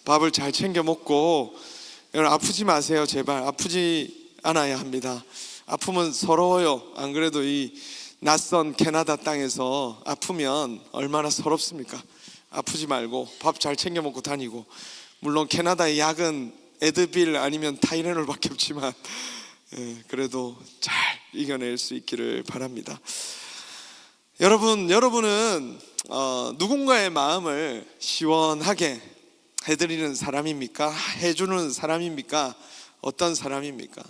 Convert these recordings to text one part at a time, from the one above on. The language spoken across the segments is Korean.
밥을 잘 챙겨 먹고, 여러분 아프지 마세요. 제발 아프지 않아야 합니다. 아프면 서러워요. 안 그래도 이 낯선 캐나다 땅에서 아프면 얼마나 서럽습니까? 아프지 말고 밥 잘 챙겨 먹고 다니고, 물론 캐나다의 약은 에드빌 아니면 타이레놀밖에 없지만 그래도 잘 이겨낼 수 있기를 바랍니다. 여러분은 누군가의 마음을 시원하게 해드리는 사람입니까? 해주는 사람입니까? 어떤 사람입니까?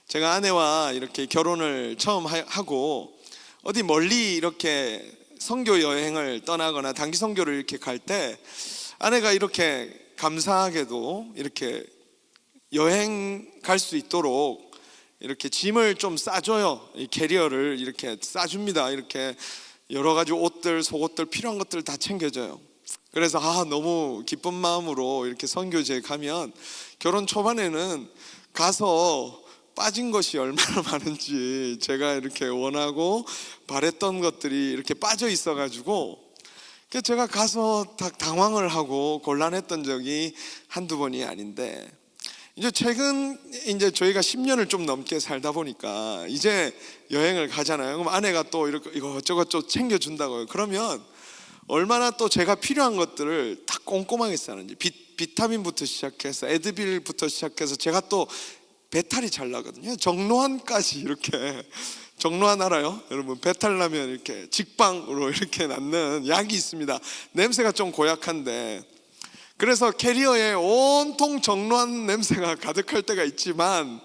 제가 아내와 이렇게 결혼을 처음 하고 어디 멀리 이렇게 선교 여행을 떠나거나 단기 선교를 이렇게 갈 때 아내가 이렇게 감사하게도 이렇게 여행 갈 수 있도록 이렇게 짐을 좀 싸줘요. 이 캐리어를 이렇게 싸줍니다. 이렇게 여러 가지 옷들, 속옷들, 필요한 것들 다 챙겨줘요. 그래서 너무 기쁜 마음으로 이렇게 선교지에 가면, 결혼 초반에는 가서 빠진 것이 얼마나 많은지 제가 이렇게 원하고 바랬던 것들이 이렇게 빠져 있어가지고 제가 가서 당황을 하고 곤란했던 적이 한두 번이 아닌데, 이제 최근 저희가 10년을 좀 넘게 살다 보니까 이제 여행을 가잖아요. 그럼 아내가 또 이렇게 이것저것 좀 챙겨준다고요. 그러면 얼마나 또 제가 필요한 것들을 다 꼼꼼하게 싸는지, 비타민부터 시작해서 에드빌부터 시작해서, 제가 또 배탈이 잘 나거든요. 정로환까지 이렇게. 정로환 알아요? 여러분, 배탈 나면 이렇게 직방으로 이렇게 낫는 약이 있습니다. 냄새가 좀 고약한데, 그래서 캐리어에 온통 정로환 냄새가 가득할 때가 있지만,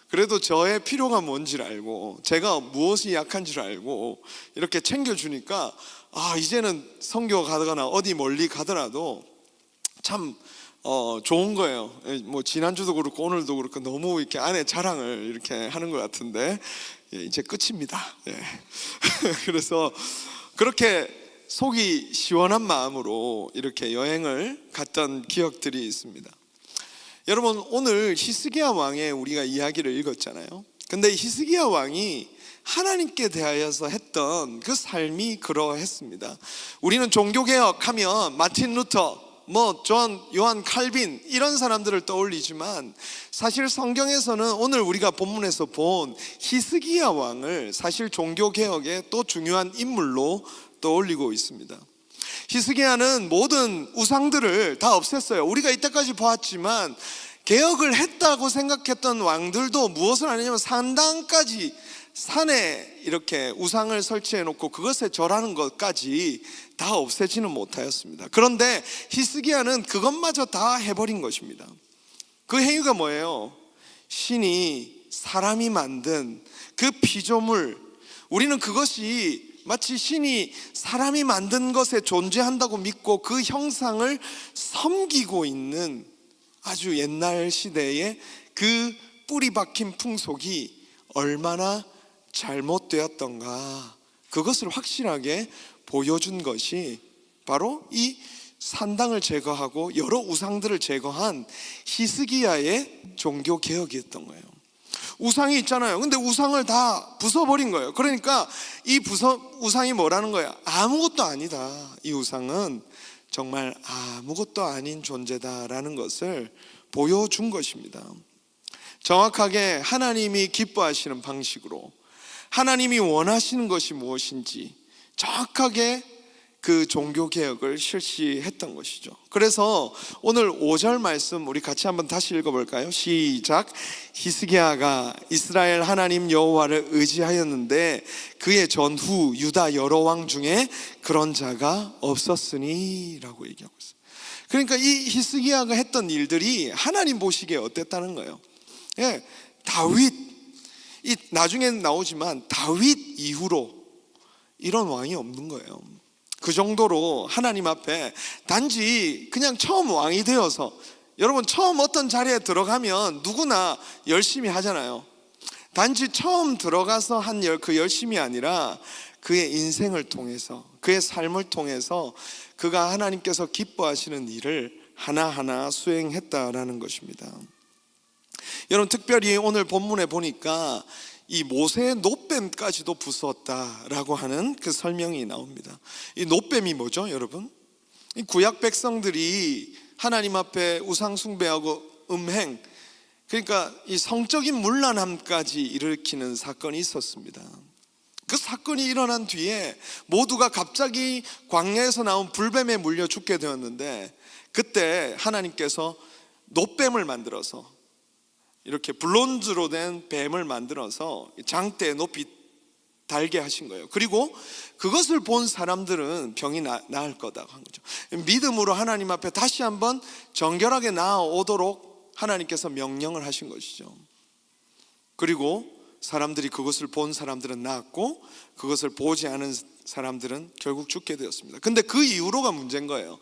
그래도 저의 필요가 뭔지를 알고 제가 무엇이 약한지를 알고 이렇게 챙겨주니까 이제는 선교 가거나 어디 멀리 가더라도 참 좋은 거예요. 뭐 지난주도 그렇고 오늘도 그렇고 너무 이렇게 아내 자랑을 이렇게 하는 것 같은데, 이제 끝입니다. 그래서 그렇게 속이 시원한 마음으로 이렇게 여행을 갔던 기억들이 있습니다. 여러분, 오늘 히스기야 왕의 우리가 이야기를 읽었잖아요. 근데 히스기야 왕이 하나님께 대하여서 했던 그 삶이 그러했습니다. 우리는 종교개혁하면 마틴 루터, 존, 요한 칼빈 이런 사람들을 떠올리지만, 사실 성경에서는 오늘 우리가 본문에서 본 히스기야 왕을 사실 종교개혁의 또 중요한 인물로 떠올리고 있습니다. 히스기야는 모든 우상들을 다 없앴어요. 우리가 이때까지 보았지만 개혁을 했다고 생각했던 왕들도 무엇을 하느냐면 산당까지, 산에 이렇게 우상을 설치해 놓고 그것에 절하는 것까지 다 없애지는 못하였습니다. 그런데 히스기야는 그것마저 다 해버린 것입니다. 그 행위가 뭐예요? 신이 사람이 만든 그 피조물, 우리는 그것이 마치 신이 사람이 만든 것에 존재한다고 믿고 그 형상을 섬기고 있는 아주 옛날 시대의 그 뿌리 박힌 풍속이 얼마나 잘못되었던가, 그것을 확실하게 보여준 것이 바로 이 산당을 제거하고 여러 우상들을 제거한 히스기야의 종교개혁이었던 거예요. 우상이 있잖아요. 근데 우상을 다 부숴버린 거예요. 그러니까 이 우상이 뭐라는 거야? 아무것도 아니다. 이 우상은 정말 아무것도 아닌 존재다라는 것을 보여준 것입니다. 정확하게 하나님이 기뻐하시는 방식으로, 하나님이 원하시는 것이 무엇인지 정확하게 그 종교개혁을 실시했던 것이죠. 그래서 오늘 5절 말씀 우리 같이 한번 다시 읽어볼까요? 시작. 히스기야가 이스라엘 하나님 여호와를 의지하였는데 그의 전후 유다 여러 왕 중에 그런 자가 없었으니 라고 얘기하고 있어요. 그러니까 이 히스기야가 했던 일들이 하나님 보시기에 어땠다는 거예요. 다윗, 이 나중에는 나오지만 다윗 이후로 이런 왕이 없는 거예요. 그 정도로 하나님 앞에 단지 그냥 처음 왕이 되어서, 여러분 처음 어떤 자리에 들어가면 누구나 열심히 하잖아요. 단지 처음 들어가서 한 그 열심이 아니라 그의 인생을 통해서, 그의 삶을 통해서 그가 하나님께서 기뻐하시는 일을 하나하나 수행했다라는 것입니다. 여러분, 특별히 오늘 본문에 보니까 이 모세의 놋뱀까지도 부수었다라고 하는 그 설명이 나옵니다. 이 놋뱀이 뭐죠, 여러분? 이 구약 백성들이 하나님 앞에 우상 숭배하고 음행, 그러니까 이 성적인 문란함까지 일으키는 사건이 있었습니다. 그 사건이 일어난 뒤에 모두가 갑자기 광야에서 나온 불뱀에 물려 죽게 되었는데, 그때 하나님께서 놋뱀을 만들어서, 이렇게 브론즈로 된 뱀을 만들어서 장대에 높이 달게 하신 거예요. 그리고 그것을 본 사람들은 병이 나을 거다 한 거죠. 믿음으로 하나님 앞에 다시 한번 정결하게 나아오도록 하나님께서 명령을 하신 것이죠. 그리고 사람들이, 그것을 본 사람들은 나았고, 그것을 보지 않은 사람들은 결국 죽게 되었습니다. 근데 그 이후로가 문제인 거예요.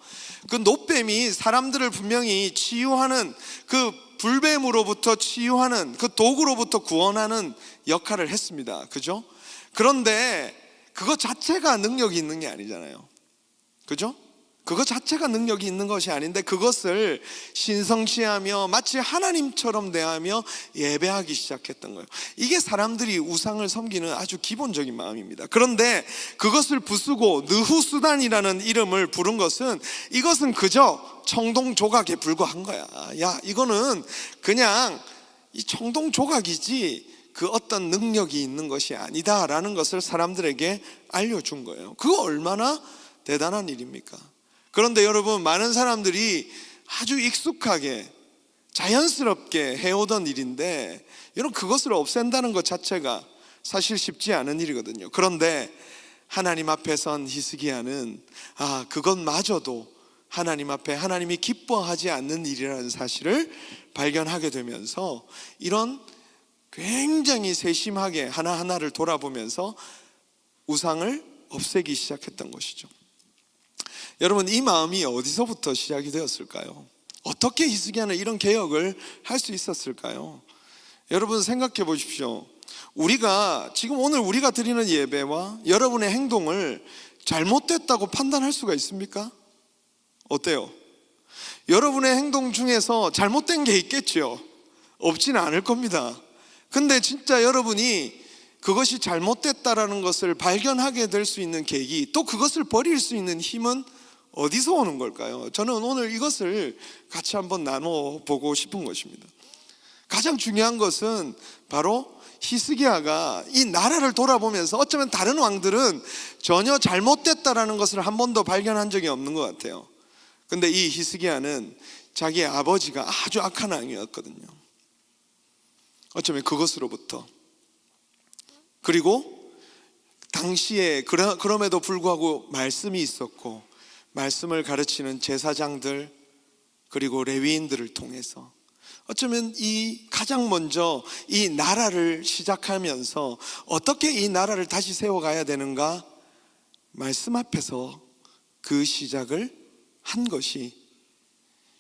그 놋뱀이 사람들을 분명히 치유하는, 그 불뱀으로부터 치유하는, 그 독으로부터 구원하는 역할을 했습니다. 그죠? 그런데 그것 자체가 능력이 있는 게 아니잖아요. 그죠? 그것 자체가 능력이 있는 것이 아닌데, 그것을 신성시하며 마치 하나님처럼 대하며 예배하기 시작했던 거예요. 이게 사람들이 우상을 섬기는 아주 기본적인 마음입니다. 그런데 그것을 부수고 느후수단이라는 이름을 부른 것은, 이것은 그저 청동조각에 불과한 거야. 야, 이거는 그냥 이 청동조각이지 그 어떤 능력이 있는 것이 아니다라는 것을 사람들에게 알려준 거예요. 그거 얼마나 대단한 일입니까? 그런데 여러분, 많은 사람들이 아주 익숙하게 자연스럽게 해오던 일인데, 여러분, 그것을 없앤다는 것 자체가 사실 쉽지 않은 일이거든요. 그런데 하나님 앞에 선 히스기야는 그것마저도 하나님 앞에 하나님이 기뻐하지 않는 일이라는 사실을 발견하게 되면서, 이런 굉장히 세심하게 하나하나를 돌아보면서 우상을 없애기 시작했던 것이죠. 여러분, 이 마음이 어디서부터 시작이 되었을까요? 어떻게 히스기야는 이런 개혁을 할 수 있었을까요? 여러분, 생각해 보십시오. 우리가 지금 오늘 우리가 드리는 예배와 여러분의 행동을 잘못됐다고 판단할 수가 있습니까? 어때요? 여러분의 행동 중에서 잘못된 게 있겠죠. 없지는 않을 겁니다. 근데 진짜 여러분이 그것이 잘못됐다라는 것을 발견하게 될 수 있는 계기, 또 그것을 버릴 수 있는 힘은 어디서 오는 걸까요? 저는 오늘 이것을 같이 한번 나눠보고 싶은 것입니다. 가장 중요한 것은 바로 히스기야가 이 나라를 돌아보면서, 어쩌면 다른 왕들은 전혀 잘못됐다라는 것을 한 번도 발견한 적이 없는 것 같아요. 근데 이 히스기야는 자기의 아버지가 아주 악한 왕이었거든요. 어쩌면 그것으로부터, 그리고 당시에 그럼에도 불구하고 말씀이 있었고, 말씀을 가르치는 제사장들 그리고 레위인들을 통해서 어쩌면 이 가장 먼저 이 나라를 시작하면서 어떻게 이 나라를 다시 세워가야 되는가, 말씀 앞에서 그 시작을 한 것이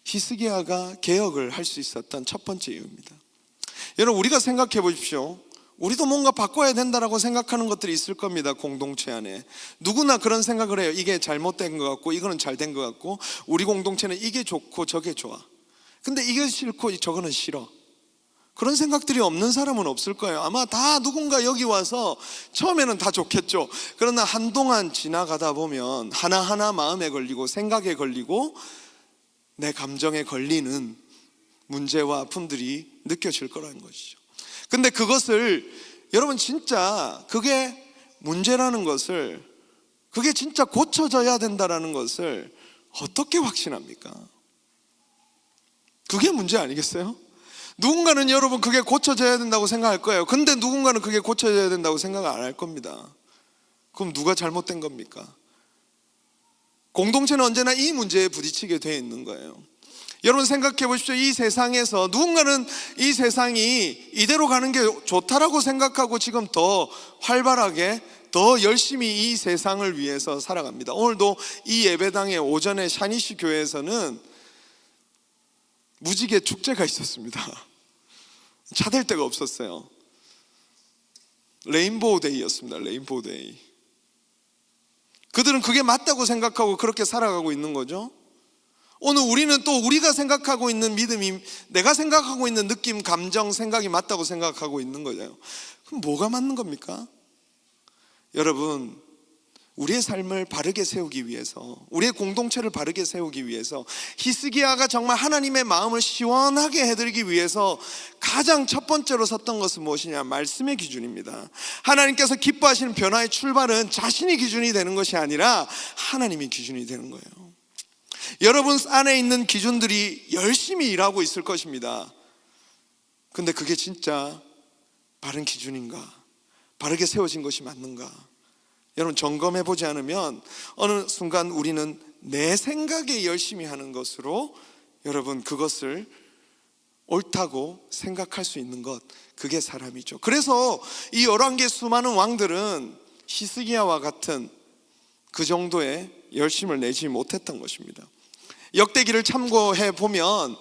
히스기야가 개혁을 할 수 있었던 첫 번째 이유입니다. 여러분, 우리가 생각해 보십시오. 우리도 뭔가 바꿔야 된다라고 생각하는 것들이 있을 겁니다. 공동체 안에 누구나 그런 생각을 해요. 이게 잘못된 것 같고, 이거는 잘된 것 같고, 우리 공동체는 이게 좋고 저게 좋아. 근데 이게 싫고 저거는 싫어. 그런 생각들이 없는 사람은 없을 거예요. 아마 다 누군가 여기 와서 처음에는 다 좋겠죠. 그러나 한동안 지나가다 보면 하나하나 마음에 걸리고 생각에 걸리고 내 감정에 걸리는 문제와 아픔들이 느껴질 거라는 것이죠. 근데 그것을, 여러분, 진짜 그게 문제라는 것을, 그게 진짜 고쳐져야 된다라는 것을 어떻게 확신합니까? 그게 문제 아니겠어요? 누군가는 여러분 그게 고쳐져야 된다고 생각할 거예요. 근데 누군가는 그게 고쳐져야 된다고 생각 안 할 겁니다. 그럼 누가 잘못된 겁니까? 공동체는 언제나 이 문제에 부딪히게 되어 있는 거예요. 여러분, 생각해 보십시오. 이 세상에서 누군가는 이 세상이 이대로 가는 게 좋다라고 생각하고 지금 더 활발하게, 더 열심히 이 세상을 위해서 살아갑니다. 오늘도 이 예배당의 오전에 샤니시 교회에서는 무지개 축제가 있었습니다. 차댈 데가 없었어요. 레인보우 데이였습니다. 레인보우 데이. 그들은 그게 맞다고 생각하고 그렇게 살아가고 있는 거죠. 오늘 우리는 또 우리가 생각하고 있는 믿음이, 내가 생각하고 있는 느낌, 감정, 생각이 맞다고 생각하고 있는 거죠. 그럼 뭐가 맞는 겁니까? 여러분, 우리의 삶을 바르게 세우기 위해서, 우리의 공동체를 바르게 세우기 위해서, 히스기야가 정말 하나님의 마음을 시원하게 해드리기 위해서 가장 첫 번째로 섰던 것은 무엇이냐? 말씀의 기준입니다. 하나님께서 기뻐하시는 변화의 출발은 자신이 기준이 되는 것이 아니라 하나님이 기준이 되는 거예요. 여러분 안에 있는 기준들이 열심히 일하고 있을 것입니다. 근데 그게 진짜 바른 기준인가? 바르게 세워진 것이 맞는가? 여러분 점검해 보지 않으면 어느 순간 우리는 내 생각에 열심히 하는 것으로 여러분 그것을 옳다고 생각할 수 있는 것, 그게 사람이죠. 그래서 이 열왕기의 수많은 왕들은 히스기야와 같은 그 정도의 열심을 내지 못했던 것입니다. 역대기를 참고해 보면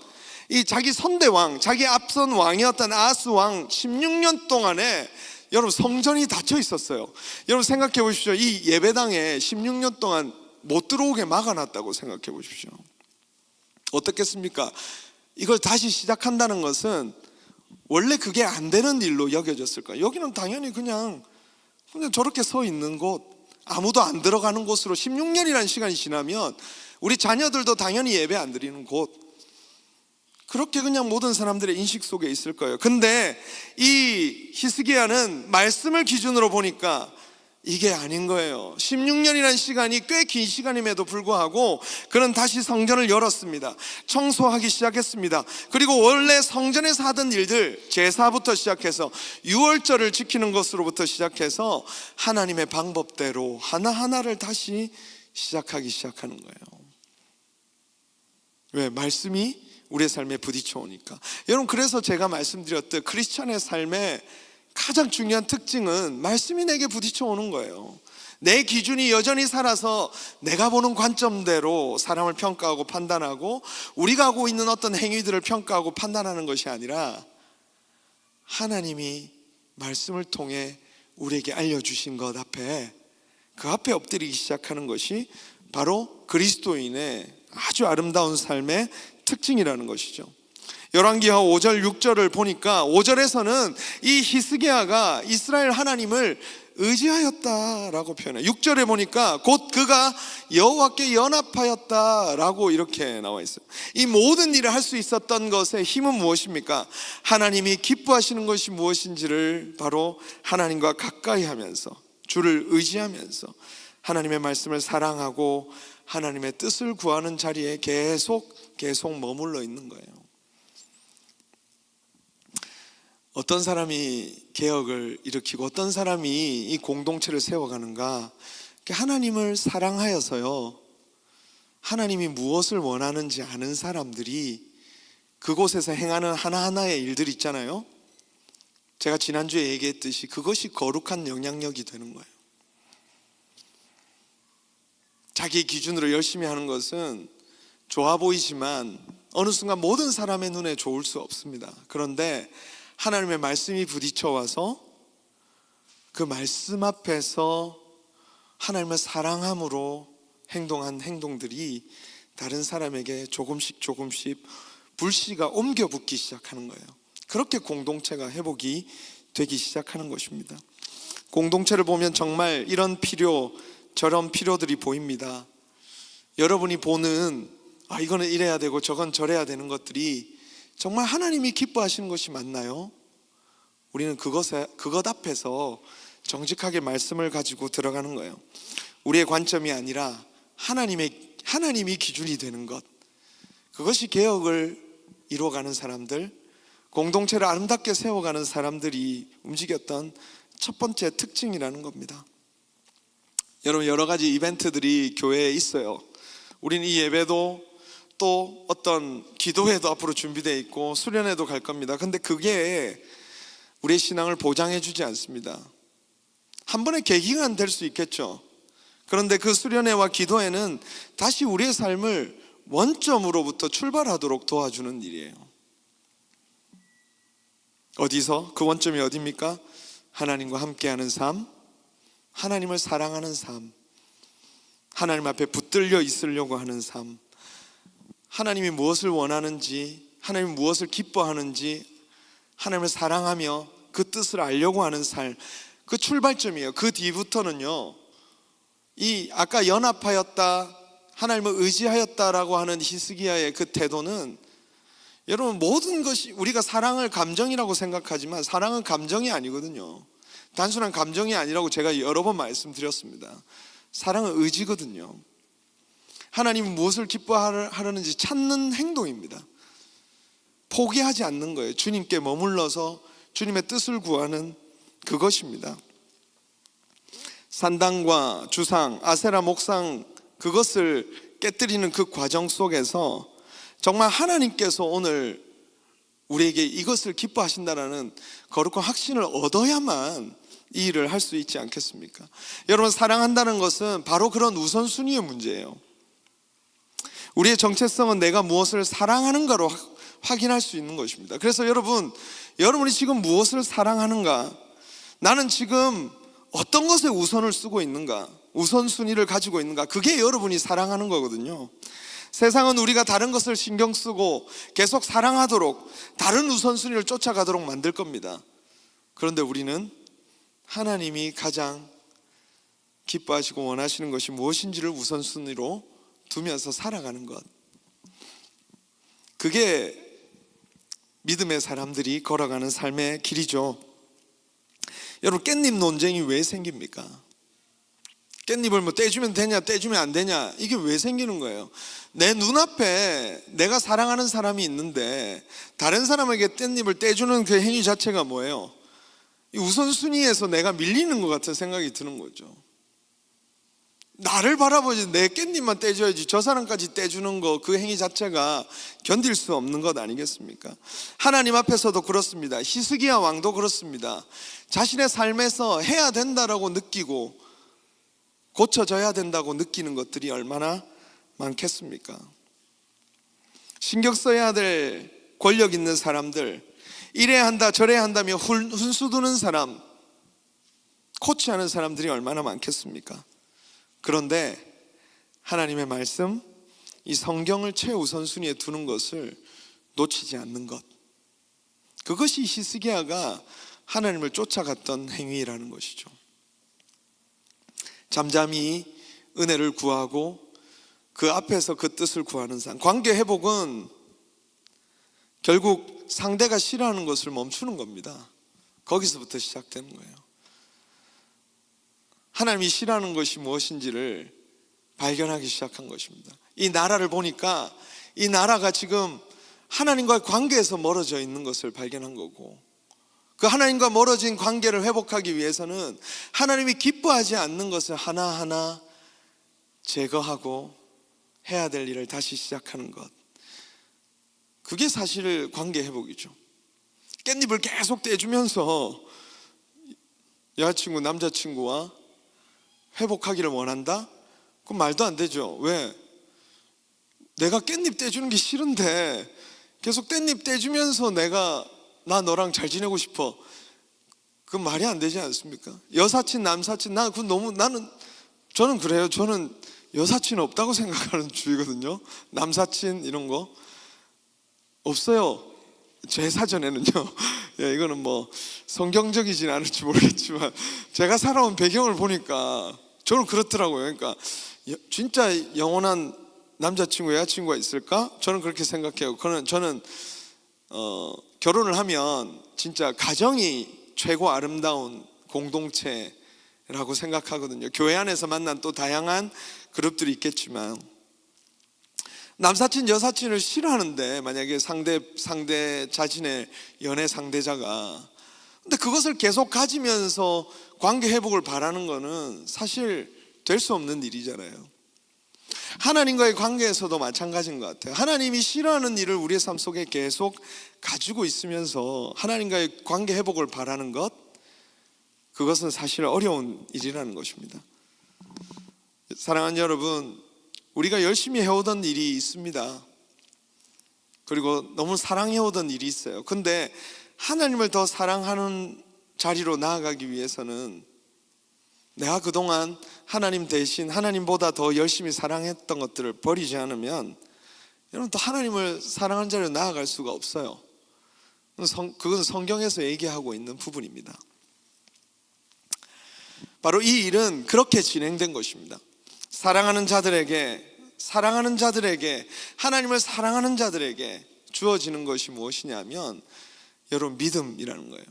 이 자기 선대왕, 자기 앞선 왕이었던 아하스 왕 16년 동안에 여러분 성전이 닫혀 있었어요. 여러분 생각해 보십시오. 이 예배당에 16년 동안 못 들어오게 막아놨다고 생각해 보십시오. 어떻겠습니까? 이걸 다시 시작한다는 것은 원래 그게 안 되는 일로 여겨졌을까요? 여기는 당연히 그냥 저렇게 서 있는 곳, 아무도 안 들어가는 곳으로 16년이라는 시간이 지나면 우리 자녀들도 당연히 예배 안 드리는 곳, 그렇게 그냥 모든 사람들의 인식 속에 있을 거예요. 근데 이 히스기야는 말씀을 기준으로 보니까 이게 아닌 거예요. 16년이라는 시간이 꽤 긴 시간임에도 불구하고 그는 다시 성전을 열었습니다. 청소하기 시작했습니다. 그리고 원래 성전에서 하던 일들, 제사부터 시작해서 유월절을 지키는 것으로부터 시작해서 하나님의 방법대로 하나하나를 다시 시작하기 시작하는 거예요. 왜? 말씀이 우리의 삶에 부딪혀 오니까. 여러분 그래서 제가 말씀드렸듯 크리스찬의 삶의 가장 중요한 특징은 말씀이 내게 부딪혀 오는 거예요. 내 기준이 여전히 살아서 내가 보는 관점대로 사람을 평가하고 판단하고 우리가 하고 있는 어떤 행위들을 평가하고 판단하는 것이 아니라 하나님이 말씀을 통해 우리에게 알려주신 것 앞에, 그 앞에 엎드리기 시작하는 것이 바로 그리스도인의 아주 아름다운 삶의 특징이라는 것이죠. 열왕기하 5절 6절을 보니까 5절에서는 이 히스기야가 이스라엘 하나님을 의지하였다라고 표현해요. 6절에 보니까 곧 그가 여호와께 연합하였다라고 이렇게 나와 있어요. 이 모든 일을 할 수 있었던 것의 힘은 무엇입니까? 하나님이 기뻐하시는 것이 무엇인지를 바로 하나님과 가까이 하면서, 주를 의지하면서 하나님의 말씀을 사랑하고 하나님의 뜻을 구하는 자리에 계속 머물러 있는 거예요. 어떤 사람이 개혁을 일으키고 어떤 사람이 이 공동체를 세워가는가? 하나님을 사랑하여서요, 하나님이 무엇을 원하는지 아는 사람들이 그곳에서 행하는 하나하나의 일들 있잖아요. 제가 지난주에 얘기했듯이 그것이 거룩한 영향력이 되는 거예요. 자기 기준으로 열심히 하는 것은 좋아 보이지만 어느 순간 모든 사람의 눈에 좋을 수 없습니다. 그런데 하나님의 말씀이 부딪혀 와서 그 말씀 앞에서 하나님을 사랑함으로 행동한 행동들이 다른 사람에게 조금씩 불씨가 옮겨 붙기 시작하는 거예요. 그렇게 공동체가 회복이 되기 시작하는 것입니다. 공동체를 보면 정말 이런 필요, 저런 필요들이 보입니다. 여러분이 보는 이거는 이래야 되고 저건 저래야 되는 것들이 정말 하나님이 기뻐하시는 것이 맞나요? 우리는 그것 앞에서 정직하게 말씀을 가지고 들어가는 거예요. 우리의 관점이 아니라 하나님이 기준이 되는 것, 그것이 개혁을 이루어가는 사람들, 공동체를 아름답게 세워가는 사람들이 움직였던 첫 번째 특징이라는 겁니다. 여러분 여러 가지 이벤트들이 교회에 있어요. 우리는 이 예배도 또 어떤 기도회도 앞으로 준비되어 있고 수련회도 갈 겁니다. 근데 그게 우리의 신앙을 보장해 주지 않습니다. 한 번의 계기가 될 수 있겠죠. 그런데 그 수련회와 기도회는 다시 우리의 삶을 원점으로부터 출발하도록 도와주는 일이에요. 어디서? 그 원점이 어디입니까? 하나님과 함께하는 삶, 하나님을 사랑하는 삶, 하나님 앞에 붙들려 있으려고 하는 삶, 하나님이 무엇을 원하는지, 하나님이 무엇을 기뻐하는지 하나님을 사랑하며 그 뜻을 알려고 하는 삶, 그 출발점이에요. 그 뒤부터는요 이 아까 연합하였다, 하나님을 의지하였다라고 하는 히스기야의 그 태도는, 여러분, 모든 것이 우리가 사랑을 감정이라고 생각하지만 사랑은 감정이 아니거든요. 단순한 감정이 아니라고 제가 여러 번 말씀드렸습니다. 사랑은 의지거든요. 하나님이 무엇을 기뻐하려는지 찾는 행동입니다. 포기하지 않는 거예요. 주님께 머물러서 주님의 뜻을 구하는 그것입니다. 산당과 주상, 아세라 목상, 그것을 깨뜨리는 그 과정 속에서 정말 하나님께서 오늘 우리에게 이것을 기뻐하신다라는 거룩한 확신을 얻어야만 이 일을 할 수 있지 않겠습니까? 여러분, 사랑한다는 것은 바로 그런 우선순위의 문제예요. 우리의 정체성은 내가 무엇을 사랑하는가로 확인할 수 있는 것입니다. 그래서 여러분이 지금 무엇을 사랑하는가? 나는 지금 어떤 것에 우선을 쓰고 있는가? 우선순위를 가지고 있는가? 그게 여러분이 사랑하는 거거든요. 세상은 우리가 다른 것을 신경 쓰고 계속 사랑하도록, 다른 우선순위를 쫓아가도록 만들 겁니다. 그런데 우리는 하나님이 가장 기뻐하시고 원하시는 것이 무엇인지를 우선순위로 두면서 살아가는 것, 그게 믿음의 사람들이 걸어가는 삶의 길이죠. 여러분, 깻잎 논쟁이 왜 생깁니까? 깻잎을 뭐 떼주면 되냐, 떼주면 안 되냐, 이게 왜 생기는 거예요? 내 눈앞에 내가 사랑하는 사람이 있는데 다른 사람에게 깻잎을 떼주는 그 행위 자체가 뭐예요? 이 우선순위에서 내가 밀리는 것 같은 생각이 드는 거죠. 나를 바라보지 내 깻잎만 떼줘야지 저 사람까지 떼주는 거, 그 행위 자체가 견딜 수 없는 것 아니겠습니까? 하나님 앞에서도 그렇습니다. 히스기야 왕도 그렇습니다. 자신의 삶에서 해야 된다라고 느끼고 고쳐져야 된다고 느끼는 것들이 얼마나 많겠습니까? 신경 써야 될 권력 있는 사람들, 이래야 한다 저래야 한다며 훈수 두는 사람, 코치하는 사람들이 얼마나 많겠습니까? 그런데 하나님의 말씀, 이 성경을 최우선순위에 두는 것을 놓치지 않는 것, 그것이 히스기야가 하나님을 쫓아갔던 행위라는 것이죠. 잠잠히 은혜를 구하고 그 앞에서 그 뜻을 구하는 삶, 관계 회복은 결국 상대가 싫어하는 것을 멈추는 겁니다. 거기서부터 시작되는 거예요. 하나님이 싫어하는 것이 무엇인지를 발견하기 시작한 것입니다. 이 나라를 보니까 이 나라가 지금 하나님과의 관계에서 멀어져 있는 것을 발견한 거고, 그 하나님과 멀어진 관계를 회복하기 위해서는 하나님이 기뻐하지 않는 것을 하나하나 제거하고 해야 될 일을 다시 시작하는 것, 그게 사실 관계 회복이죠. 깻잎을 계속 떼주면서 여자친구, 남자친구와 회복하기를 원한다? 그건 말도 안 되죠. 왜? 내가 깻잎 떼주는 게 싫은데 계속 깻잎 떼주면서 나 너랑 잘 지내고 싶어, 그건 말이 안 되지 않습니까? 여사친, 남사친, 저는 그래요. 저는 여사친 없다고 생각하는 주의거든요. 남사친 이런 거 없어요, 제 사전에는요. 예, 이거는 뭐 성경적이진 않을지 모르겠지만 제가 살아온 배경을 보니까 저는 그렇더라고요. 그러니까 진짜 영원한 남자친구, 여자친구가 있을까? 저는 그렇게 생각해요. 저는 결혼을 하면 진짜 가정이 최고 아름다운 공동체라고 생각하거든요. 교회 안에서 만난 또 다양한 그룹들이 있겠지만, 남사친, 여사친을 싫어하는데 만약에 상대 자신의 연애 상대자가, 근데 그것을 계속 가지면서 관계 회복을 바라는 거는 사실 될 수 없는 일이잖아요. 하나님과의 관계에서도 마찬가지인 것 같아요. 하나님이 싫어하는 일을 우리의 삶 속에 계속 가지고 있으면서 하나님과의 관계 회복을 바라는 것, 그것은 사실 어려운 일이라는 것입니다. 사랑하는 여러분, 우리가 열심히 해오던 일이 있습니다. 그리고 너무 사랑해오던 일이 있어요. 근데 하나님을 더 사랑하는 자리로 나아가기 위해서는 내가 그동안 하나님 대신 하나님보다 더 열심히 사랑했던 것들을 버리지 않으면 여러분 또 하나님을 사랑하는 자리로 나아갈 수가 없어요. 그건 성경에서 얘기하고 있는 부분입니다. 바로 이 일은 그렇게 진행된 것입니다. 사랑하는 자들에게 하나님을 사랑하는 자들에게 주어지는 것이 무엇이냐면 여러분 믿음이라는 거예요.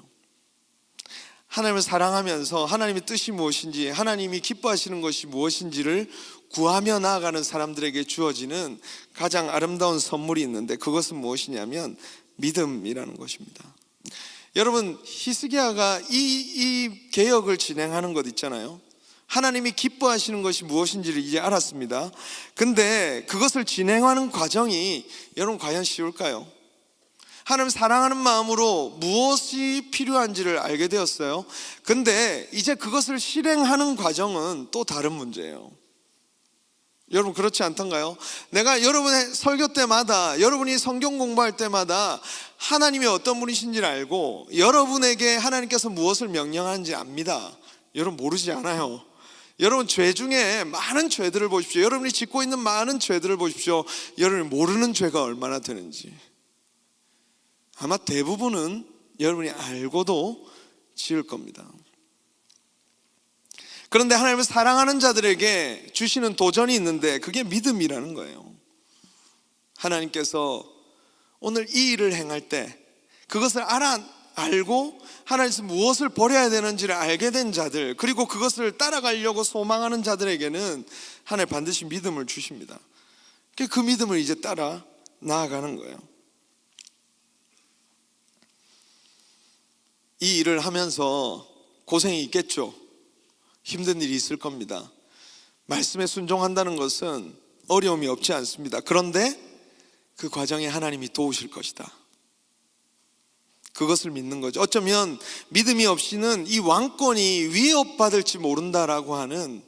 하나님을 사랑하면서 하나님의 뜻이 무엇인지, 하나님이 기뻐하시는 것이 무엇인지를 구하며 나아가는 사람들에게 주어지는 가장 아름다운 선물이 있는데, 그것은 무엇이냐면 믿음이라는 것입니다. 여러분, 히스기야가 이 개혁을 진행하는 것 있잖아요. 하나님이 기뻐하시는 것이 무엇인지를 이제 알았습니다. 근데 그것을 진행하는 과정이 여러분 과연 쉬울까요? 하나님 사랑하는 마음으로 무엇이 필요한지를 알게 되었어요. 근데 이제 그것을 실행하는 과정은 또 다른 문제예요. 여러분 그렇지 않던가요? 내가 여러분의 설교 때마다, 여러분이 성경 공부할 때마다 하나님이 어떤 분이신지를 알고 여러분에게 하나님께서 무엇을 명령하는지 압니다. 여러분 모르지 않아요. 여러분 죄 중에 많은 죄들을 보십시오. 여러분이 짓고 있는 많은 죄들을 보십시오. 여러분이 모르는 죄가 얼마나 되는지. 아마 대부분은 여러분이 알고도 지을 겁니다. 그런데 하나님을 사랑하는 자들에게 주시는 도전이 있는데 그게 믿음이라는 거예요. 하나님께서 오늘 이 일을 행할 때 그것을 알고 하나님께서 무엇을 버려야 되는지를 알게 된 자들, 그리고 그것을 따라가려고 소망하는 자들에게는 하나님 반드시 믿음을 주십니다. 그 믿음을 이제 따라 나아가는 거예요. 이 일을 하면서 고생이 있겠죠. 힘든 일이 있을 겁니다. 말씀에 순종한다는 것은 어려움이 없지 않습니다. 그런데 그 과정에 하나님이 도우실 것이다. 그것을 믿는 거죠. 어쩌면 믿음이 없이는 이 왕권이 위협받을지 모른다라고 하는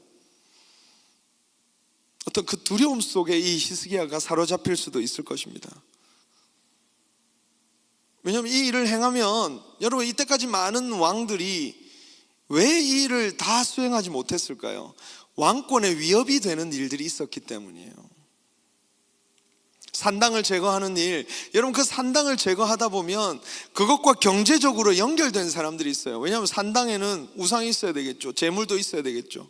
어떤 그 두려움 속에 이 히스기야가 사로잡힐 수도 있을 것입니다. 왜냐하면 이 일을 행하면 여러분 이때까지 많은 왕들이 왜 이 일을 다 수행하지 못했을까요? 왕권에 위협이 되는 일들이 있었기 때문이에요. 산당을 제거하는 일, 여러분 그 산당을 제거하다 보면 그것과 경제적으로 연결된 사람들이 있어요. 왜냐하면 산당에는 우상이 있어야 되겠죠. 재물도 있어야 되겠죠.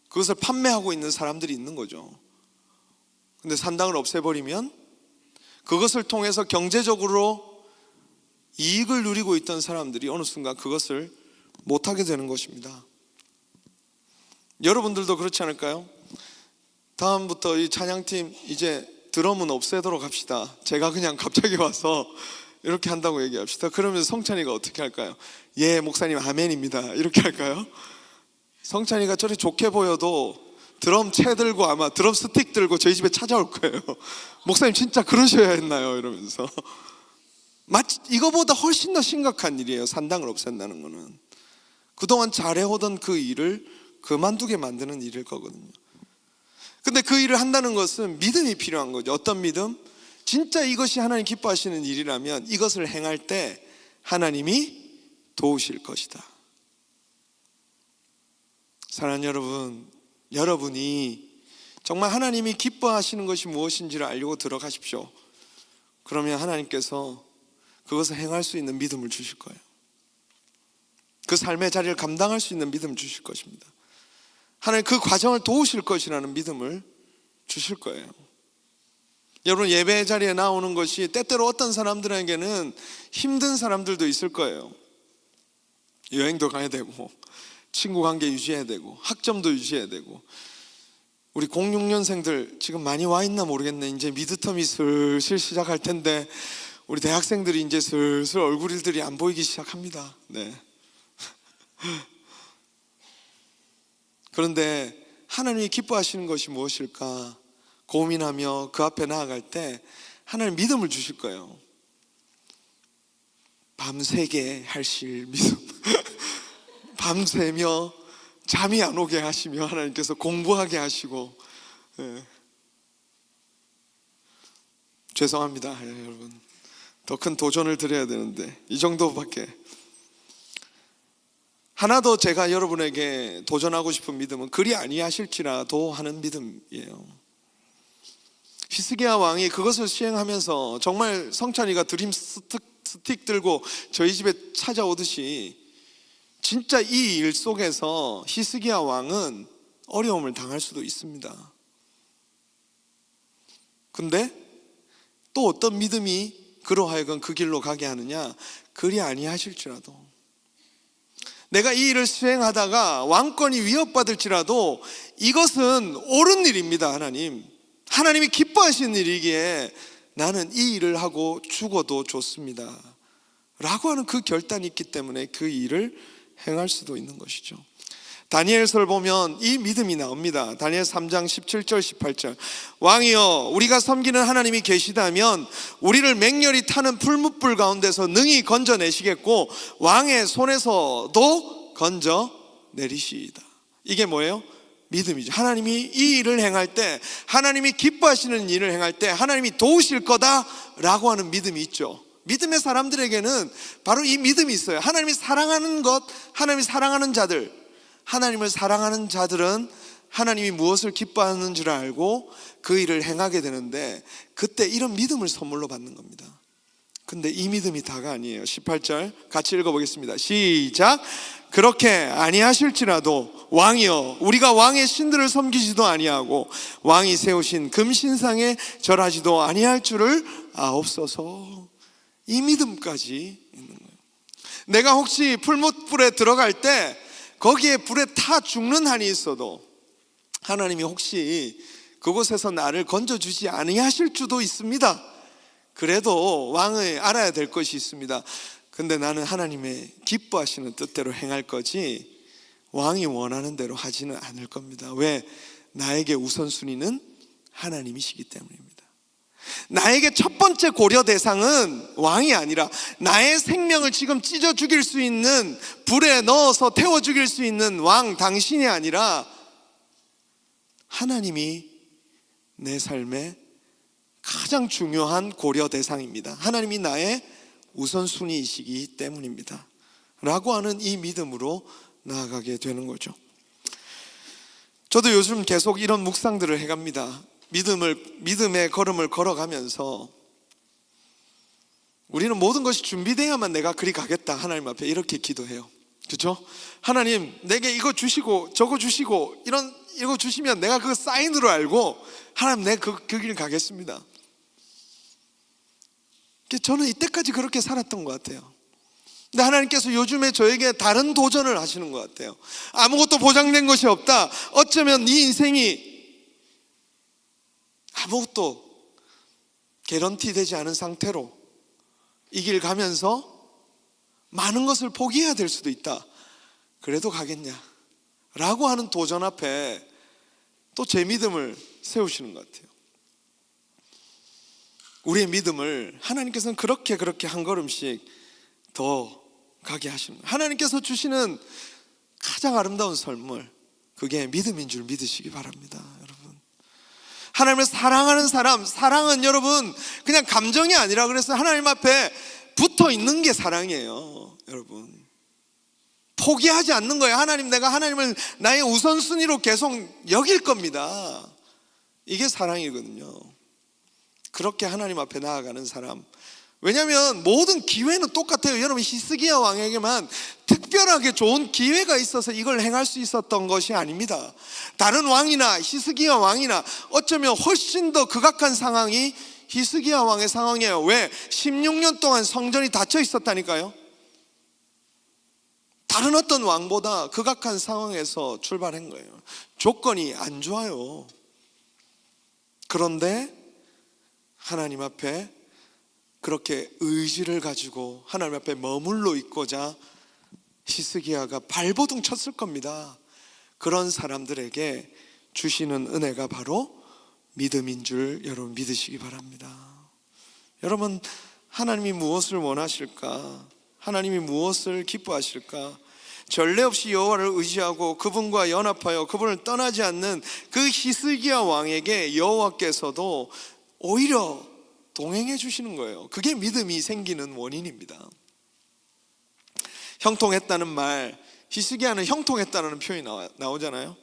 그것을 판매하고 있는 사람들이 있는 거죠. 근데 산당을 없애버리면 그것을 통해서 경제적으로 이익을 누리고 있던 사람들이 어느 순간 그것을 못하게 되는 것입니다. 여러분들도 그렇지 않을까요? 다음부터 이 찬양팀 이제 드럼은 없애도록 합시다. 제가 그냥 갑자기 와서 이렇게 한다고 얘기합시다. 그러면 성찬이가 어떻게 할까요? 예, 목사님 아멘입니다. 이렇게 할까요? 성찬이가 저리 좋게 보여도 드럼 채 들고 아마 드럼 스틱 들고 저희 집에 찾아올 거예요. 목사님 진짜 그러셔야 했나요? 이러면서. 마치 이거보다 훨씬 더 심각한 일이에요. 산당을 없앤다는 거는. 그동안 잘해오던 그 일을 그만두게 만드는 일일 거거든요. 근데 그 일을 한다는 것은 믿음이 필요한 거죠. 어떤 믿음? 진짜 이것이 하나님 기뻐하시는 일이라면 이것을 행할 때 하나님이 도우실 것이다. 사랑하는 여러분, 여러분이 정말 하나님이 기뻐하시는 것이 무엇인지를 알려고 들어가십시오. 그러면 하나님께서 그것을 행할 수 있는 믿음을 주실 거예요. 그 삶의 자리를 감당할 수 있는 믿음을 주실 것입니다. 하나님 그 과정을 도우실 것이라는 믿음을 주실 거예요. 여러분 예배 자리에 나오는 것이 때때로 어떤 사람들에게는 힘든 사람들도 있을 거예요. 여행도 가야 되고 친구 관계 유지해야 되고 학점도 유지해야 되고, 우리 06년생들 지금 많이 와 있나 모르겠네. 이제 미드텀이 슬슬 시작할 텐데 우리 대학생들이 이제 슬슬 얼굴들이 안 보이기 시작합니다. 네. 그런데 하나님이 기뻐하시는 것이 무엇일까 고민하며 그 앞에 나아갈 때 하나님 믿음을 주실 거예요. 밤새게 하실 믿음. 밤새며 잠이 안 오게 하시며 하나님께서 공부하게 하시고. 네. 죄송합니다 여러분, 더 큰 도전을 드려야 되는데 이 정도밖에. 하나 더 제가 여러분에게 도전하고 싶은 믿음은 그리 아니하실지라도 하는 믿음이에요. 히스기야 왕이 그것을 시행하면서 정말 성찬이가 드림 스틱 들고 저희 집에 찾아오듯이 진짜 이 일 속에서 히스기야 왕은 어려움을 당할 수도 있습니다. 근데 또 어떤 믿음이 그로 하여금 그 길로 가게 하느냐? 그리 아니하실지라도, 내가 이 일을 수행하다가 왕권이 위협받을지라도 이것은 옳은 일입니다. 하나님이 기뻐하시는 일이기에 나는 이 일을 하고 죽어도 좋습니다 라고 하는 그 결단이 있기 때문에 그 일을 행할 수도 있는 것이죠. 다니엘서를 보면 이 믿음이 나옵니다. 다니엘 3장 17절 18절, 왕이여, 우리가 섬기는 하나님이 계시다면 우리를 맹렬히 타는 풀무불 가운데서 능히 건져내시겠고 왕의 손에서도 건져내리시이다. 이게 뭐예요? 믿음이죠. 하나님이 이 일을 행할 때, 하나님이 기뻐하시는 일을 행할 때 하나님이 도우실 거다라고 하는 믿음이 있죠. 믿음의 사람들에게는 바로 이 믿음이 있어요. 하나님이 사랑하는 것, 하나님이 사랑하는 자들, 하나님을 사랑하는 자들은 하나님이 무엇을 기뻐하는 줄 알고 그 일을 행하게 되는데, 그때 이런 믿음을 선물로 받는 겁니다. 근데 이 믿음이 다가 아니에요. 18절 같이 읽어보겠습니다. 시작. 그렇게 아니하실지라도 왕이여, 우리가 왕의 신들을 섬기지도 아니하고 왕이 세우신 금신상에 절하지도 아니할 줄을 아옵소서. 이 믿음까지 있는 거예요. 내가 혹시 풀무불에 들어갈 때 거기에 불에 타 죽는 한이 있어도 하나님이 혹시 그곳에서 나를 건져주지 아니하실 수도 있습니다. 그래도 왕의 알아야 될 것이 있습니다. 근데 나는 하나님의 기뻐하시는 뜻대로 행할 거지 왕이 원하는 대로 하지는 않을 겁니다. 왜? 나에게 우선순위는 하나님이시기 때문입니다. 나에게 첫 번째 고려 대상은 왕이 아니라, 나의 생명을 지금 찢어 죽일 수 있는, 불에 넣어서 태워 죽일 수 있는 왕 당신이 아니라 하나님이 내 삶의 가장 중요한 고려 대상입니다. 하나님이 나의 우선순위이시기 때문입니다 라고 하는 이 믿음으로 나아가게 되는 거죠. 저도 요즘 계속 이런 묵상들을 해갑니다. 믿음의 걸음을 걸어가면서 우리는 모든 것이 준비되어야만 내가 그리 가겠다, 하나님 앞에 이렇게 기도해요. 그렇죠? 하나님, 내게 이거 주시고 저거 주시고 이거 주시면 내가 그 사인으로 알고 하나님, 내가 그 길 가겠습니다. 저는 이때까지 그렇게 살았던 것 같아요. 근데 하나님께서 요즘에 저에게 다른 도전을 하시는 것 같아요. 아무것도 보장된 것이 없다. 어쩌면 네 인생이 아무것도 개런티 되지 않은 상태로 이 길 가면서 많은 것을 포기해야 될 수도 있다. 그래도 가겠냐? 라고 하는 도전 앞에 또 제 믿음을 세우시는 것 같아요. 우리의 믿음을 하나님께서는 그렇게 한 걸음씩 더 가게 하십니다. 하나님께서 주시는 가장 아름다운 선물, 그게 믿음인 줄 믿으시기 바랍니다. 여러분, 하나님을 사랑하는 사람, 사랑은 여러분 그냥 감정이 아니라, 그래서 하나님 앞에 붙어 있는 게 사랑이에요. 여러분, 포기하지 않는 거예요. 하나님, 내가 하나님을 나의 우선순위로 계속 여길 겁니다. 이게 사랑이거든요. 그렇게 하나님 앞에 나아가는 사람. 왜냐하면 모든 기회는 똑같아요. 여러분, 히스기야 왕에게만 특별하게 좋은 기회가 있어서 이걸 행할 수 있었던 것이 아닙니다. 다른 왕이나 히스기야 왕이나 어쩌면 훨씬 더 극악한 상황이 히스기야 왕의 상황이에요. 왜? 16년 동안 성전이 닫혀 있었다니까요. 다른 어떤 왕보다 극악한 상황에서 출발한 거예요. 조건이 안 좋아요. 그런데 하나님 앞에 그렇게 의지를 가지고 하나님 앞에 머물러 있고자 히스기야가 발버둥 쳤을 겁니다. 그런 사람들에게 주시는 은혜가 바로 믿음인 줄 여러분 믿으시기 바랍니다. 여러분, 하나님이 무엇을 원하실까? 하나님이 무엇을 기뻐하실까? 전례 없이 여호와를 의지하고 그분과 연합하여 그분을 떠나지 않는 그 히스기야 왕에게 여호와께서도 오히려 동행해 주시는 거예요. 그게 믿음이 생기는 원인입니다. 형통했다는 말, 히스기야는 형통했다는 표현이 나오잖아요.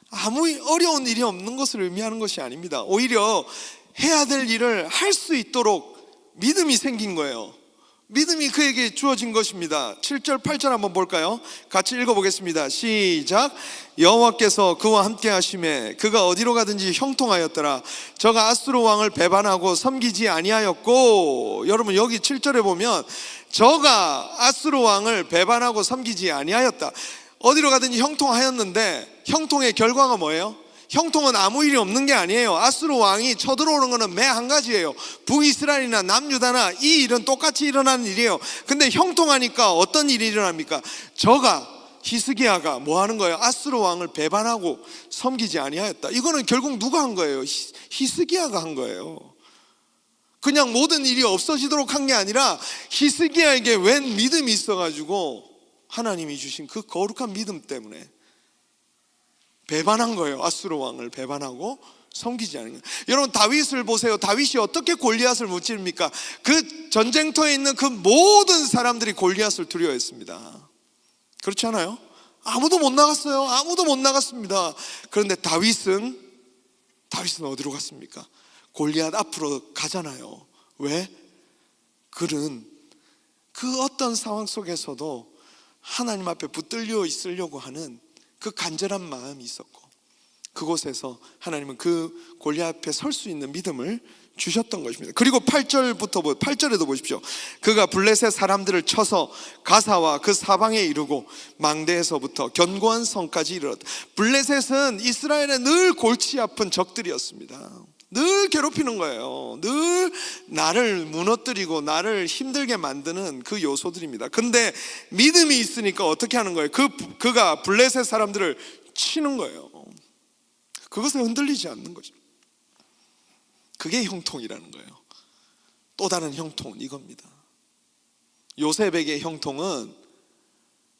아무 어려운 일이 없는 것을 의미하는 것이 아닙니다. 오히려 해야 될 일을 할 수 있도록 믿음이 생긴 거예요. 믿음이 그에게 주어진 것입니다. 7절 8절 한번 볼까요? 같이 읽어보겠습니다. 시작. 여호와께서 그와 함께 하심에 그가 어디로 가든지 형통하였더라. 저가 아수르 왕을 배반하고 섬기지 아니하였고, 여러분 여기 7절에 보면 저가 아수르 왕을 배반하고 섬기지 아니하였다. 어디로 가든지 형통하였는데 형통의 결과가 뭐예요? 형통은 아무 일이 없는 게 아니에요. 아수르 왕이 쳐들어오는 거는 매 한 가지예요. 북이스라엘이나 남유다나 이 일은 똑같이 일어나는 일이에요. 근데 형통하니까 어떤 일이 일어납니까? 저가 히스기야가 뭐 하는 거예요? 아수르 왕을 배반하고 섬기지 아니하였다. 이거는 결국 누가 한 거예요? 히스기야가 한 거예요. 그냥 모든 일이 없어지도록 한 게 아니라 히스기야에게 웬 믿음이 있어가지고 하나님이 주신 그 거룩한 믿음 때문에 배반한 거예요. 아수르 왕을 배반하고 섬기지 않은 거예요. 여러분 다윗을 보세요. 다윗이 어떻게 골리앗을 무찌릅니까? 그 전쟁터에 있는 그 모든 사람들이 골리앗을 두려워했습니다. 그렇지 않아요? 아무도 못 나갔어요. 아무도 못 나갔습니다. 그런데 다윗은 어디로 갔습니까? 골리앗 앞으로 가잖아요. 왜? 그는 그 어떤 상황 속에서도 하나님 앞에 붙들려 있으려고 하는 그 간절한 마음이 있었고, 그곳에서 하나님은 그 골리앗 앞에 설 수 있는 믿음을 주셨던 것입니다. 그리고 8절에도 보십시오. 그가 블레셋 사람들을 쳐서 가사와 그 사방에 이르고 망대에서부터 견고한 성까지 이르렀다. 블레셋은 이스라엘의 늘 골치 아픈 적들이었습니다. 늘 괴롭히는 거예요. 늘 나를 무너뜨리고 나를 힘들게 만드는 그 요소들입니다. 근데 믿음이 있으니까 어떻게 하는 거예요? 그가 블레셋 사람들을 치는 거예요. 그것에 흔들리지 않는 거죠. 그게 형통이라는 거예요. 또 다른 형통은 이겁니다. 요셉에게 형통은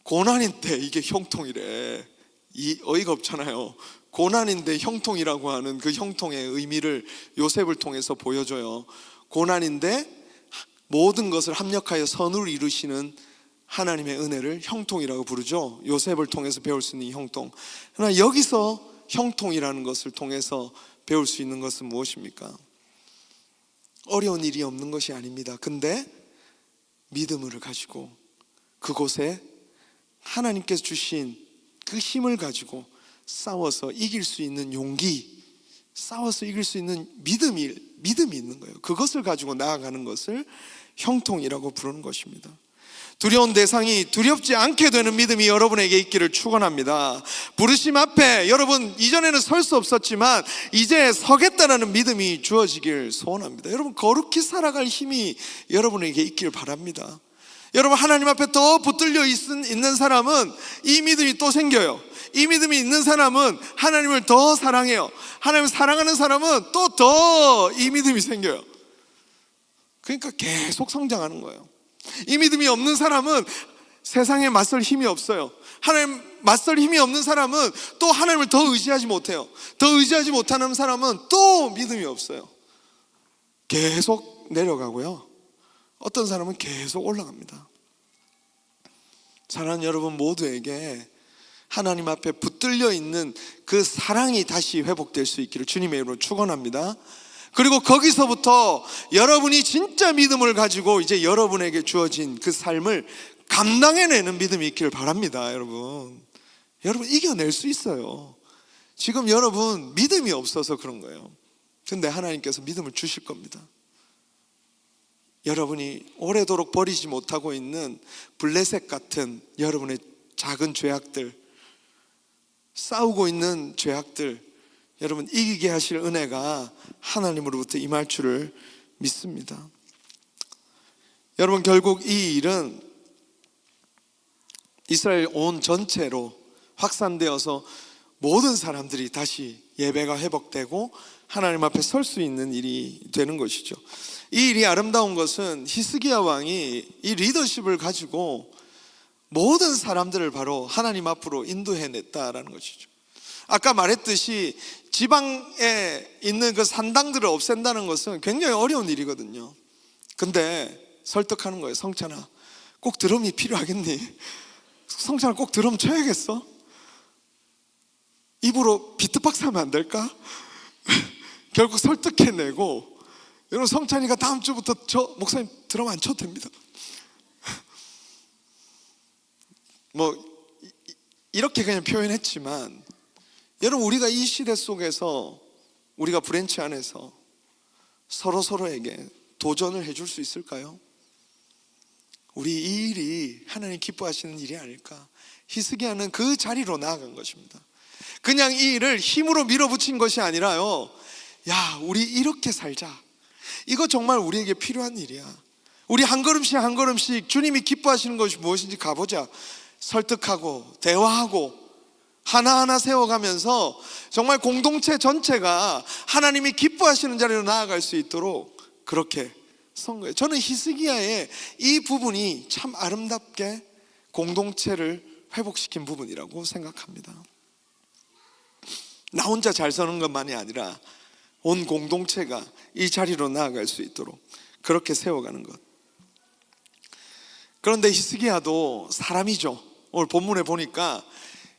고난인데 이게 형통이래. 어이가 없잖아요. 고난인데 형통이라고 하는 그 형통의 의미를 요셉을 통해서 보여줘요. 고난인데 모든 것을 합력하여 선을 이루시는 하나님의 은혜를 형통이라고 부르죠. 요셉을 통해서 배울 수 있는 이 형통. 그러나 여기서 형통이라는 것을 통해서 배울 수 있는 것은 무엇입니까? 어려운 일이 없는 것이 아닙니다. 근데 믿음을 가지고 그곳에 하나님께서 주신 그 힘을 가지고 싸워서 이길 수 있는 용기, 싸워서 이길 수 있는 믿음이 있는 거예요. 그것을 가지고 나아가는 것을 형통이라고 부르는 것입니다. 두려운 대상이 두렵지 않게 되는 믿음이 여러분에게 있기를 축원합니다. 부르심 앞에 여러분 이전에는 설 수 없었지만 이제 서겠다라는 믿음이 주어지길 소원합니다. 여러분 거룩히 살아갈 힘이 여러분에게 있기를 바랍니다. 여러분 하나님 앞에 더 붙들려 있는 사람은 이 믿음이 또 생겨요. 이 믿음이 있는 사람은 하나님을 더 사랑해요. 하나님을 사랑하는 사람은 또 더 이 믿음이 생겨요. 그러니까 계속 성장하는 거예요. 이 믿음이 없는 사람은 세상에 맞설 힘이 없어요. 하나님 맞설 힘이 없는 사람은 또 하나님을 더 의지하지 못해요. 더 의지하지 못하는 사람은 또 믿음이 없어요. 계속 내려가고요. 어떤 사람은 계속 올라갑니다. 사랑하는 여러분 모두에게 하나님 앞에 붙들려 있는 그 사랑이 다시 회복될 수 있기를 주님의 이름으로 축원합니다. 그리고 거기서부터 여러분이 진짜 믿음을 가지고 이제 여러분에게 주어진 그 삶을 감당해내는 믿음이 있기를 바랍니다. 여러분 이겨낼 수 있어요. 지금 여러분 믿음이 없어서 그런 거예요. 근데 하나님께서 믿음을 주실 겁니다. 여러분이 오래도록 버리지 못하고 있는 블레셋 같은 여러분의 작은 죄악들, 싸우고 있는 죄악들, 여러분 이기게 하실 은혜가 하나님으로부터 임할 줄을 믿습니다. 여러분 결국 이 일은 이스라엘 온 전체로 확산되어서 모든 사람들이 다시 예배가 회복되고 하나님 앞에 설 수 있는 일이 되는 것이죠. 이 일이 아름다운 것은 히스기야 왕이 이 리더십을 가지고 모든 사람들을 바로 하나님 앞으로 인도해냈다라는 것이죠. 아까 말했듯이 지방에 있는 그 산당들을 없앤다는 것은 굉장히 어려운 일이거든요. 근데 설득하는 거예요. 성찬아, 꼭 드럼이 필요하겠니? 성찬아, 꼭 드럼 쳐야겠어? 입으로 비트박스 하면 안 될까? 결국 설득해내고, 여러분 성찬이가 다음 주부터 저 목사님 드럼 안 쳐도 됩니다. 이렇게 그냥 표현했지만, 여러분, 우리가 이 시대 속에서 우리가 브랜치 안에서 서로에게 도전을 해줄 수 있을까요? 우리 이 일이 하나님 기뻐하시는 일이 아닐까. 히스기야는 그 자리로 나아간 것입니다. 그냥 이 일을 힘으로 밀어붙인 것이 아니라요, 야, 우리 이렇게 살자. 이거 정말 우리에게 필요한 일이야. 우리 한 걸음씩 한 걸음씩 주님이 기뻐하시는 것이 무엇인지 가보자. 설득하고 대화하고 하나하나 세워가면서 정말 공동체 전체가 하나님이 기뻐하시는 자리로 나아갈 수 있도록 그렇게 선 거예요. 저는 히스기야의 이 부분이 참 아름답게 공동체를 회복시킨 부분이라고 생각합니다. 나 혼자 잘 서는 것만이 아니라 온 공동체가 이 자리로 나아갈 수 있도록 그렇게 세워가는 것. 그런데 히스기야도 사람이죠. 오늘 본문에 보니까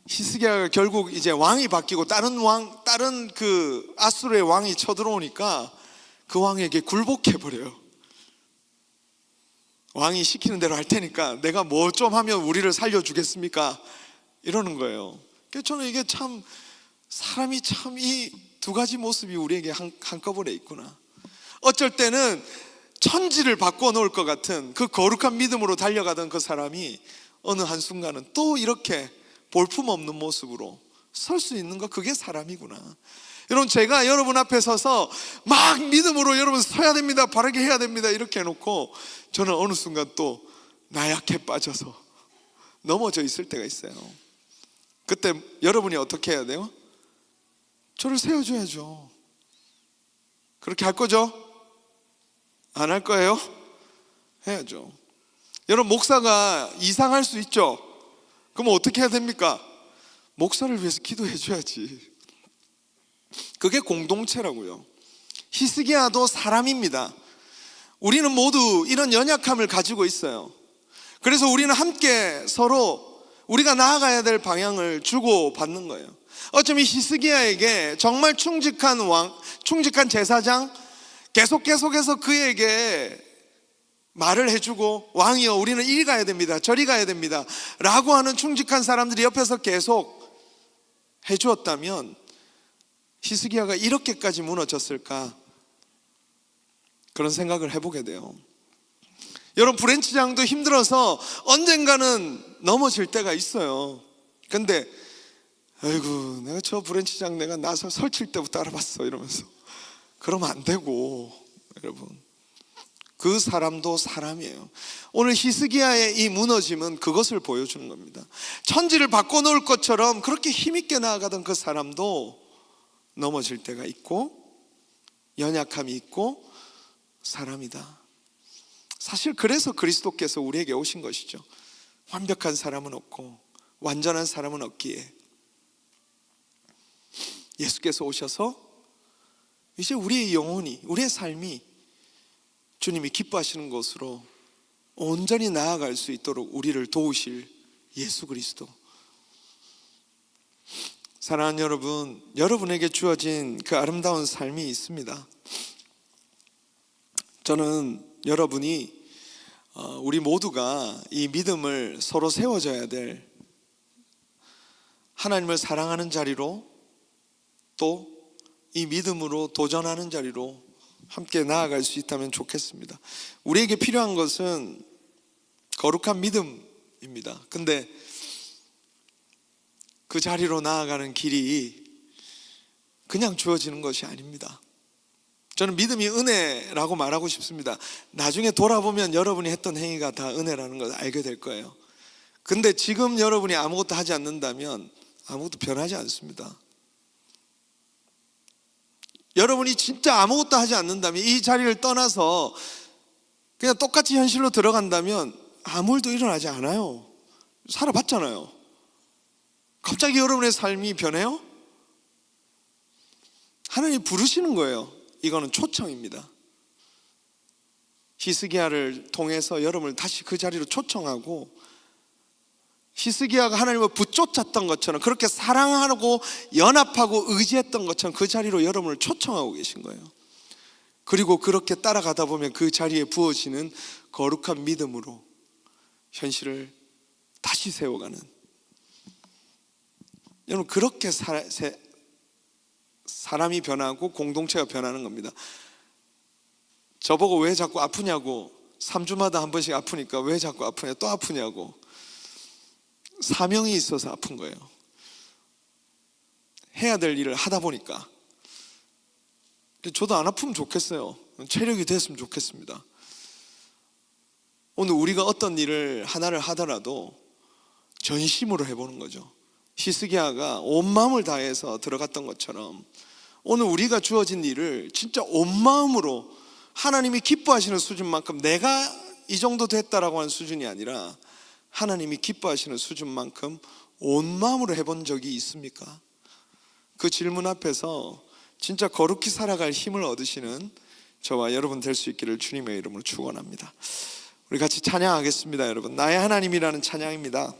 히스기야가 결국 이제 왕이 바뀌고 다른 그 아수르의 왕이 쳐들어오니까 그 왕에게 굴복해 버려요. 왕이 시키는 대로 할 테니까 내가 뭐 좀 하면 우리를 살려주겠습니까? 이러는 거예요. 그래서 저는 이게 참, 사람이 참 이 두 가지 모습이 우리에게 한꺼번에 있구나. 어쩔 때는 천지를 바꿔놓을 것 같은 그 거룩한 믿음으로 달려가던 그 사람이 어느 한순간은 또 이렇게 볼품없는 모습으로 설 수 있는 거, 그게 사람이구나. 여러분, 제가 여러분 앞에 서서 막 믿음으로 여러분 서야 됩니다, 바르게 해야 됩니다 이렇게 해놓고 저는 어느 순간 또 나약해 빠져서 넘어져 있을 때가 있어요. 그때 여러분이 어떻게 해야 돼요? 저를 세워줘야죠. 그렇게 할 거죠? 안 할 거예요? 해야죠. 여러분, 목사가 이상할 수 있죠? 그럼 어떻게 해야 됩니까? 목사를 위해서 기도해 줘야지. 그게 공동체라고요. 히스기야도 사람입니다. 우리는 모두 이런 연약함을 가지고 있어요. 그래서 우리는 함께 서로 우리가 나아가야 될 방향을 주고받는 거예요. 어쩌면 히스기야에게 정말 충직한 왕, 충직한 제사장, 계속해서 그에게 말을 해주고, 왕이여 우리는 이리 가야 됩니다, 저리 가야 됩니다 라고 하는 충직한 사람들이 옆에서 계속 해주었다면 히스기야가 이렇게까지 무너졌을까, 그런 생각을 해보게 돼요. 여러분, 브랜치장도 힘들어서 언젠가는 넘어질 때가 있어요. 근데 아이고, 내가 저 브랜치장 내가 나서 설칠 때부터 알아봤어 이러면서 그러면 안 되고, 여러분, 그 사람도 사람이에요. 오늘 히스기야의 이 무너짐은 그것을 보여주는 겁니다. 천지를 바꿔놓을 것처럼 그렇게 힘있게 나아가던 그 사람도 넘어질 때가 있고 연약함이 있고 사람이다. 사실 그래서 그리스도께서 우리에게 오신 것이죠. 완벽한 사람은 없고 완전한 사람은 없기에 예수께서 오셔서 이제 우리의 영혼이, 우리의 삶이 주님이 기뻐하시는 곳으로 온전히 나아갈 수 있도록 우리를 도우실 예수 그리스도. 사랑하는 여러분, 여러분에게 주어진 그 아름다운 삶이 있습니다. 저는 여러분이 우리 모두가 이 믿음을 서로 세워져야 될, 하나님을 사랑하는 자리로, 또 이 믿음으로 도전하는 자리로 함께 나아갈 수 있다면 좋겠습니다. 우리에게 필요한 것은 거룩한 믿음입니다. 근데 그 자리로 나아가는 길이 그냥 주어지는 것이 아닙니다. 저는 믿음이 은혜라고 말하고 싶습니다. 나중에 돌아보면 여러분이 했던 행위가 다 은혜라는 걸 알게 될 거예요. 근데 지금 여러분이 아무것도 하지 않는다면 아무것도 변하지 않습니다. 여러분이 진짜 아무것도 하지 않는다면, 이 자리를 떠나서 그냥 똑같이 현실로 들어간다면 아무 일도 일어나지 않아요. 살아봤잖아요. 갑자기 여러분의 삶이 변해요? 하나님이 부르시는 거예요. 이거는 초청입니다. 히스기야를 통해서 여러분을 다시 그 자리로 초청하고, 히스기야가 하나님을 붙쫓았던 것처럼, 그렇게 사랑하고 연합하고 의지했던 것처럼 그 자리로 여러분을 초청하고 계신 거예요. 그리고 그렇게 따라가다 보면 그 자리에 부어지는 거룩한 믿음으로 현실을 다시 세워가는, 여러분 그렇게 사람이 변하고 공동체가 변하는 겁니다. 저보고 왜 자꾸 아프냐고, 3주마다 한 번씩 아프니까 왜 자꾸 아프냐, 또 아프냐고. 사명이 있어서 아픈 거예요. 해야 될 일을 하다 보니까. 저도 안 아프면 좋겠어요. 체력이 됐으면 좋겠습니다. 오늘 우리가 어떤 일을 하나를 하더라도 전심으로 해보는 거죠. 히스기야가 온 마음을 다해서 들어갔던 것처럼 오늘 우리가 주어진 일을 진짜 온 마음으로, 하나님이 기뻐하시는 수준만큼, 내가 이 정도 됐다라고 하는 수준이 아니라 하나님이 기뻐하시는 수준만큼 온 마음으로 해본 적이 있습니까? 그 질문 앞에서 진짜 거룩히 살아갈 힘을 얻으시는 저와 여러분 될 수 있기를 주님의 이름으로 축원합니다. 우리 같이 찬양하겠습니다. 여러분, 나의 하나님이라는 찬양입니다.